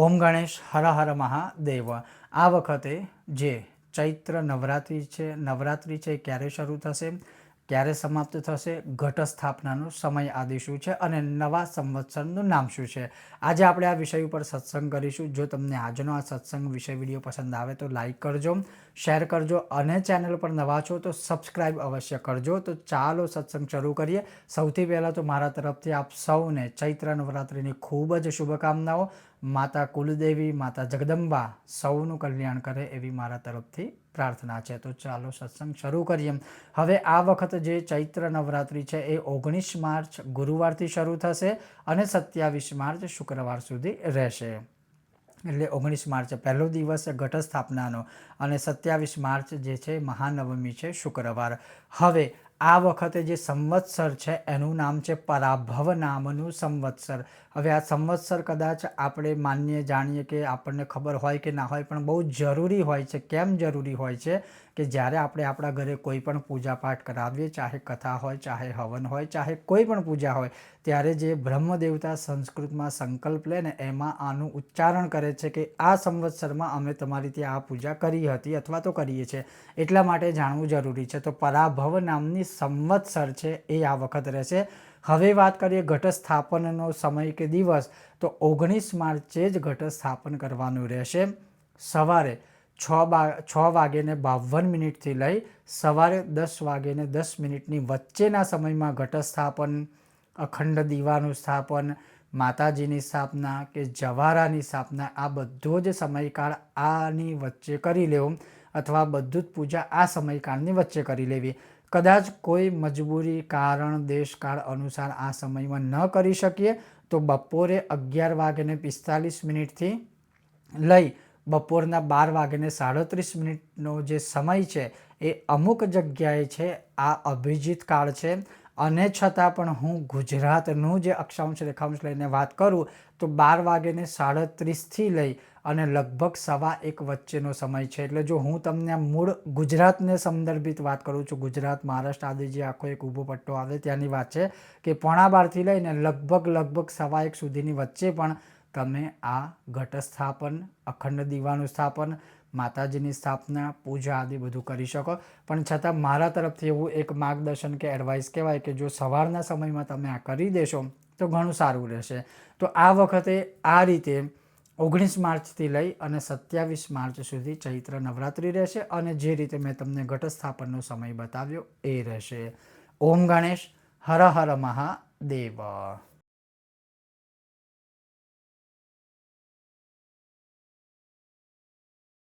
ઓમ ગણેશ હર હર મહાદેવ। આ વખતે જે ચૈત્ર નવરાત્રિ છે ક્યારે શરૂ થશે, ક્યારે સમાપ્ત થશે, ઘટ સ્થાપનાનો સમય આદિ શું છે અને નવા સંવત્સરનું નામ શું છે, આજે આપણે આ વિષય ઉપર સત્સંગ કરીશું। જો તમને આજનો આ સત્સંગ વિષય વિડીયો પસંદ આવે તો લાઇક કરજો, શેર કરજો અને ચેનલ પર નવા છો તો સબસ્ક્રાઈબ અવશ્ય કરજો। તો ચાલો સત્સંગ શરૂ કરીએ। સૌથી પહેલાં તો મારા તરફથી આપ સૌને ચૈત્ર નવરાત્રિની ખૂબ જ શુભકામનાઓ। માતા કુલદેવી, માતા જગદંબા સૌનું કલ્યાણ કરે એવી મારા તરફથી પ્રાર્થના છે। તો ચાલો સત્સંગ શરૂ કરીએ। હવે આ વખત જે ચૈત્ર નવરાત્રિ છે એ 19 માર્ચ ગુરુવારથી શરૂ થશે અને 27 માર્ચ શુક્રવાર સુધી રહેશે। એટલે 19 માર્ચ પહેલો દિવસ ઘટ સ્થાપનાનો અને 27 માર્ચ જે છે મહાનવમી છે શુક્રવાર। હવે આ વખતે જે સંવત્સર છે એનું નામ છે પરાભવ નામનું સંવત્સર। હવે આ સંવત્સર કદાચ આપણે માનીએ જાણીએ કે આપણને ખબર હોય કે ના હોય, પણ બહુ જરૂરી હોય છે। કેમ જરૂરી હોય છે કે જ્યારે આપણે આપણા ઘરે કોઈ પણ પૂજાપાઠ કરાવીએ, ચાહે કથા હોય, ચાહે હવન હોય, ચાહે કોઈ પણ પૂજા હોય, ત્યારે જે બ્રહ્મ દેવતા સંસ્કૃતમાં સંકલ્પ લે ને એમાં આનું ઉચ્ચારણ કરે છે કે આ સંવત્સરમાં અમે તમારી ત્યાં આ પૂજા કરી હતી અથવા તો કરીએ છીએ, એટલા માટે જાણવું જરૂરી છે। તો પરાભવ નામની સંવત્સર છે એ આ વખત રહેશે। હવે વાત કરીએ ઘટ સ્થાપનનો સમય કે દિવસ, તો 19 માર્ચે જ ઘટ સ્થાપન કરવાનું રહેશે। સવારે 6:52 લઈ સવારે 10:10 વચ્ચેના સમયમાં ઘટ સ્થાપન, અખંડ દીવાનું સ્થાપન, માતાજીની સ્થાપના કે જવારાની સ્થાપના, આ બધો જ સમયકાળ આની વચ્ચે કરી લેવું અથવા બધું જ પૂજા આ સમયકાળની વચ્ચે કરી લેવી। કદાચ કોઈ મજબૂરી, કારણ, દેશકાળ અનુસાર આ સમયમાં ન કરી શકીએ તો બપોરે 11:45 લઈ બપોરના 12:37 જે સમય છે એ અમુક જગ્યાએ છે આ અભિજીત કાળ છે। અને છતાં પણ હું ગુજરાતનું જે અક્ષાંશ રેખાંશ લઈને વાત કરું તો 12:37 લઈ અને લગભગ 1:15 વચ્ચેનો સમય છે। એટલે જો હું તમને મૂળ ગુજરાતને સંદર્ભિત વાત કરું છું, ગુજરાત, મહારાષ્ટ્ર આદિ જે આખો એક ઊભો પટ્ટો આવે ત્યાંની વાત છે કે 12:15 લઈને લગભગ 1:15 સુધીની વચ્ચે પણ તમે આ ઘટ સ્થાપન, અખંડ દીવાનું સ્થાપન, માતાજીની સ્થાપના, પૂજા આદિ બધું કરી શકો। પણ છતાં મારા તરફથી એવું એક માર્ગદર્શન કે એડવાઇસ કહેવાય કે જો સવારના સમયમાં તમે આ કરી દેશો તો ઘણું સારું રહેશે। તો આ વખતે આ રીતે 19 માર્ચથી લઈ અને 27 માર્ચ સુધી ચૈત્ર નવરાત્રિ રહેશે અને જે રીતે મેં તમને ઘટ સ્થાપનનો સમય બતાવ્યો એ રહેશે। ઓમ ગણેશ હર હર મહાદેવ।